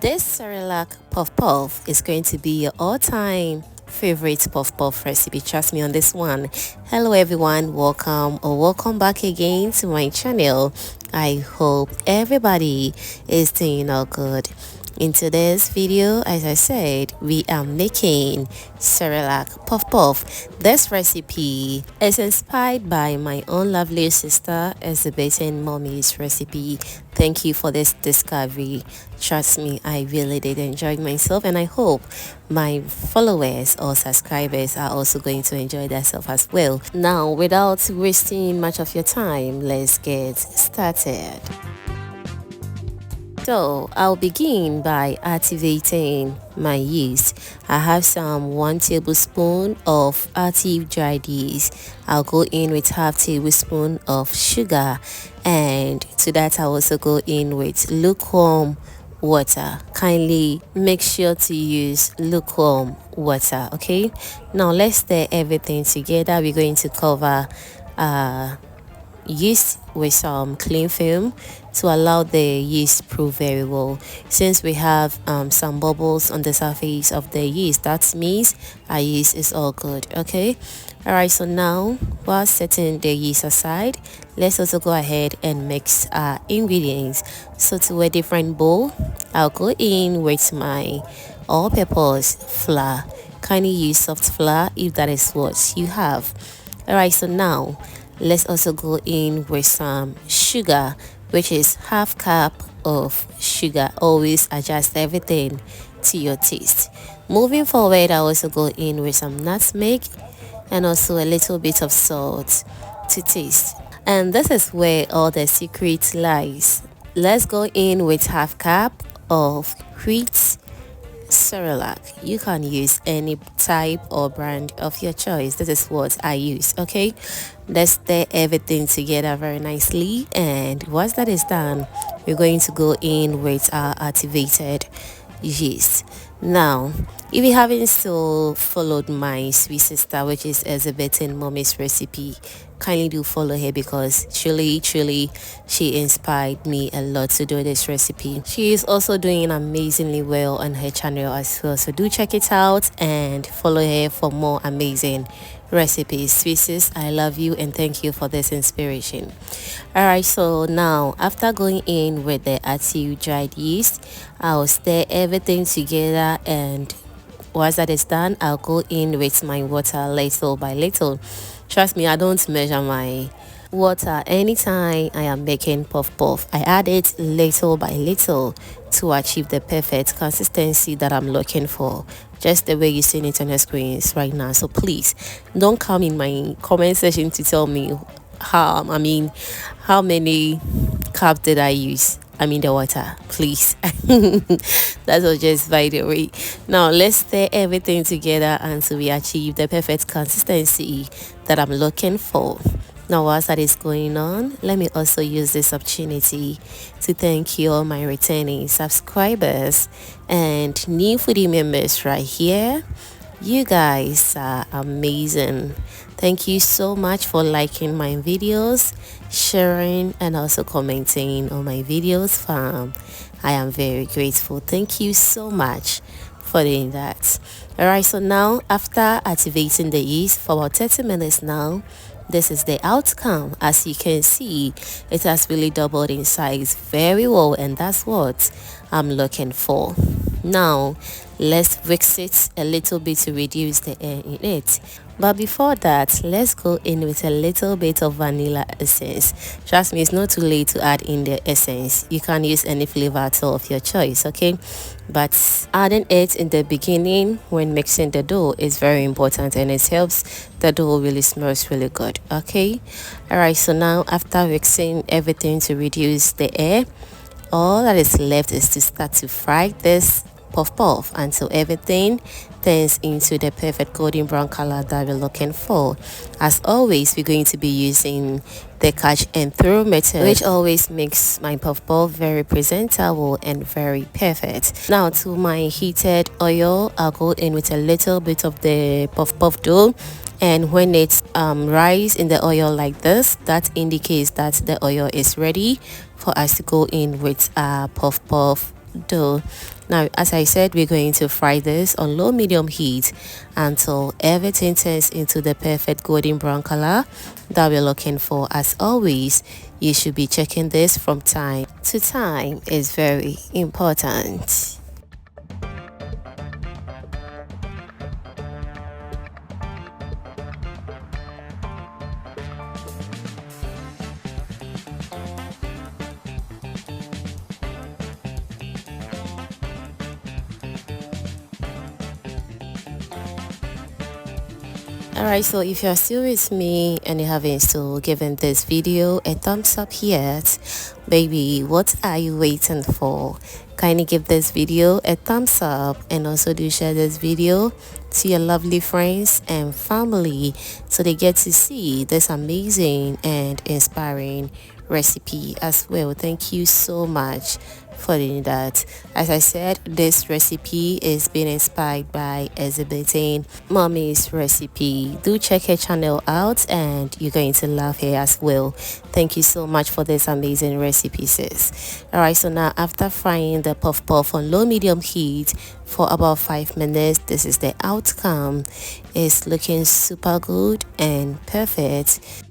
This CERELAC puff puff is going to be your all-time favorite puff puff recipe. Trust me on this one. Hello everyone, welcome back again to my channel. I hope everybody is doing all good. In today's video, as I said, we are making CERELAC puff puff. This recipe is inspired by my own lovely sister exhibiting mommy's recipe. Thank you for this discovery. Trust me, I really did enjoy myself, and I hope my followers or subscribers are also going to enjoy themselves as well. Now, without wasting much of your time, let's get started. So I'll begin by activating my yeast. I have some 1 tablespoon of active dried yeast. I'll go in with half tablespoon of sugar, and to that I'll also go in with lukewarm water. Kindly make sure to use lukewarm water. Okay, now let's stir everything together. We're going to cover yeast with some cling film to allow the yeast prove very well. Since we have some bubbles on the surface of the yeast, that means our yeast is all good. Okay, all right, so now while setting the yeast aside, let's also go ahead and mix our ingredients. So to a different bowl, I'll go in with my all-purpose flour. Kindly use soft flour if that is what you have. All right, so now let's also go in with some sugar, which is half cup of sugar. Always adjust everything to your taste. Moving forward, I also go in with some nutmeg and also a little bit of salt to taste. And this is where all the secret lies. Let's go in with half cup of wheat CERELAC. You can use any type or brand of your choice. This is what I use. Okay, let's stir everything together very nicely, and once that is done, we're going to go in with our activated yeast. Now, if you haven't still followed my sweet sister, which is exhibiting mommy's recipe, kindly do follow her, because truly she inspired me a lot to do this recipe. She is also doing amazingly well on her channel as well, so do check it out and follow her for more amazing recipes. Sweet sis, I love you and thank you for this inspiration. All right, so now after going in with the active dried yeast, I'll stir everything together, and once that is done, I'll go in with my water little by little. Trust me, I don't measure my water anytime I am making puff puff. I add it little by little to achieve the perfect consistency that I'm looking for, just the way you're seeing it on your screens right now. So please don't come in my comment section to tell me how many cups did I use. The water, please. That was just by the way. Now let's stir everything together until we achieve the perfect consistency that I'm looking for. Now whilst that is going on, let me also use this opportunity to thank you all my returning subscribers and new foodie members right here. You guys are amazing. Thank you so much for liking my videos, sharing, and also commenting on my videos, fam. I am very grateful. Thank you so much for doing that. Alright, so now after activating the yeast for about 30 minutes now, this is the outcome. As you can see, it has really doubled in size very well, and that's what I'm looking for. Now let's whisk it a little bit to reduce the air in it, but before that, let's go in with a little bit of vanilla essence. Trust me, it's not too late to add in the essence. You can use any flavor at all of your choice, okay, but adding it in the beginning when mixing the dough is very important, and it helps the dough really smells really good. Okay, all right, so now after mixing everything to reduce the air, all that is left is to start to fry this puff puff until everything turns into the perfect golden brown color that we're looking for. As always, we're going to be using the catch and throw method, which always makes my puff puff very presentable and very perfect. Now to my heated oil, I'll go in with a little bit of the puff puff dough, and when it rise in the oil like this, that indicates that the oil is ready for us to go in with our puff puff dough. Now, as I said, we're going to fry this on low medium heat until everything turns into the perfect golden brown color that we're looking for. As always, you should be checking this from time to time. It's very important. Alright, so if you're still with me and you haven't still given this video a thumbs up yet, baby, what are you waiting for? Kindly give this video a thumbs up and also do share this video to your lovely friends and family so they get to see this amazing and inspiring recipe as well. Thank you so much for doing that. As I said, this recipe is being inspired by exhibiting mommy's recipe. Do check her channel out and you're going to love her as well. Thank you so much for this amazing recipe, sis. Alright, so now after frying the puff puff on low medium heat for about 5 minutes, this is the outcome. It's looking super good and perfect.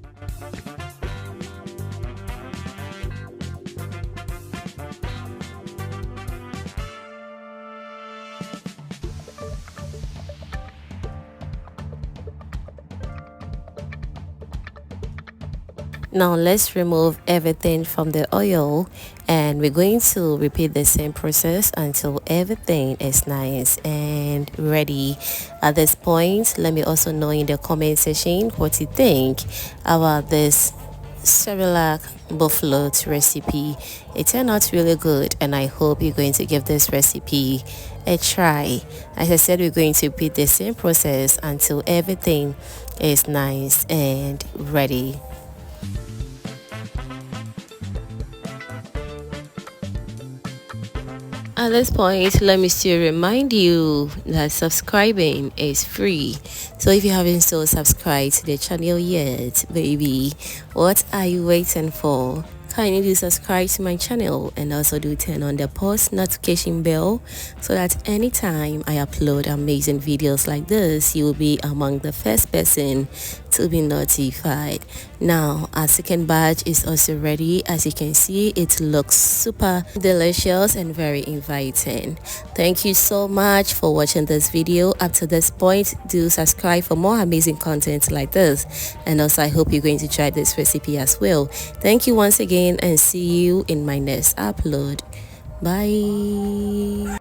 Now let's remove everything from the oil and we're going to repeat the same process until everything is nice and ready. At this point, let me also know in the comment section what you think about this CERELAC BOFLOT recipe. It turned out really good and I hope you're going to give this recipe a try. As I said, we're going to repeat the same process until everything is nice and ready. At this point, let me still remind you that subscribing is free. So if you haven't still subscribed to the channel yet, baby, what are you waiting for? Kindly do subscribe to my channel and also do turn on the post notification bell so that anytime I upload amazing videos like this, you will be among the first person to be notified. Now our second batch is also ready. As you can see, it looks super delicious and very inviting. Thank you so much for watching this video up to this point. Do subscribe for more amazing content like this, and also I hope you're going to try this recipe as well. Thank you once again and see you in my next upload. Bye.